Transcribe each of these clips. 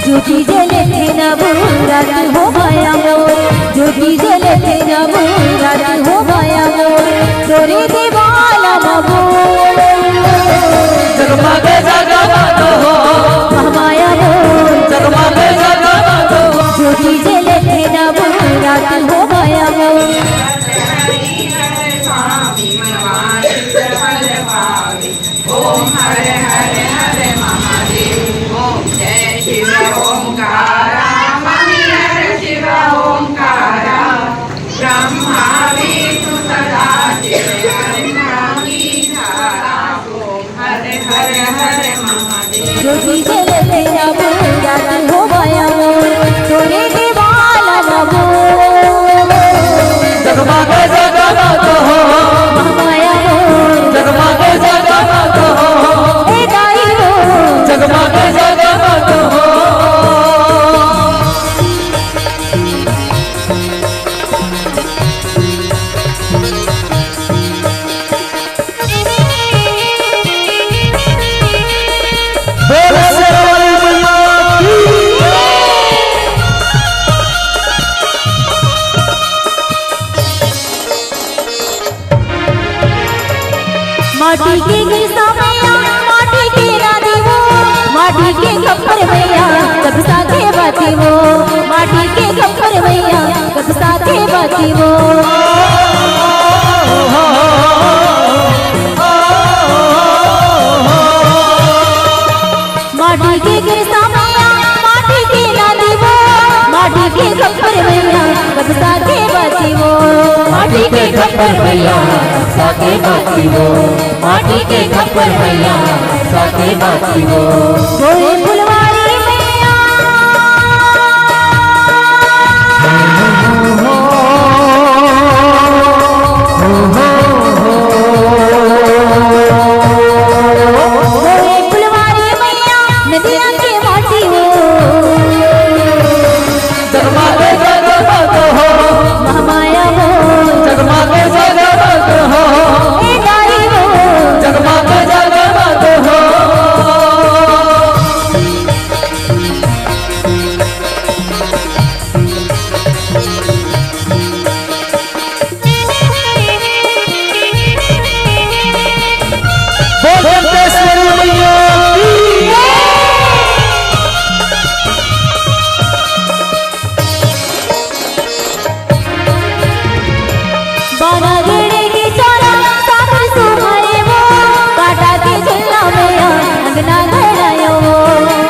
ज्योति जले थे नव रात हो गया मोर, ज्योति जले थे नव रात हो गया मोर, तोरे दीवाना मबूर जगमगे जगमग हो हमाया मोर, जगमगे जगमग हो ज्योति जले थे नव रात हो गया मोर। ओम हरे हरे हरे महादेव ओम जय शिव ओंकारा मणिहर शिव ओंकारा ब्रह्मा विष्णु सदा शिव हरि धारा ओम हरे हरे हरे महादेव ज्योति जले थे नव रात हो गया मोर, तोरे दीवाना मबूर जगमगे जगमग हो हमाया मोर, जगमगे जगमग हो ए दाई मोर जगमगे जगमग हो बोल शेरवाली मैया की माटी के गिरसा मैया माटी के राधी वो, माटी के खप्पर मैया कब साथे बाती वो, माटी के खप्पर मैया कब साथे बाती वो। माटी के गिरसा मैया माटी के राधी वो, माटी के खप्पर मैया कब साथे बाती वो, माटी के खप्पर भैया साथे बाती हो माटी के खप्पर भैया साथे बाती हो गोरे फुलवारी मैया गोरे फुलवारी मैया नदिया के माटी हो जगमगे जगमग हो महामाया मोर, जगमगे जगमग हो ए दाई मोर जगमगे जगमग हो बोल वेंकटेश्वरी मैया की बारा गेड़े की चारा सागर सुहाए वो, काटा के झुल्ला मैया अंगना घड़ायो वो,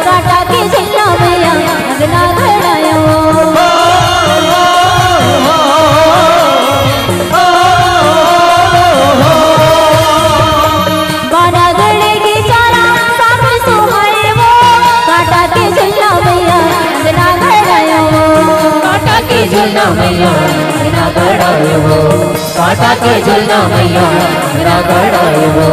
काटा के झुल्ला मैया अंगना घड़ायो वो। बारा गड़े की चारा सागर सुहाए वो, काटा के झुल्ला मैया अंगना घड़ायो वो, काटा के झुलना मैया मेरा गड़ाए हो काटा के झुलना मैया मेरा गड़ाए हो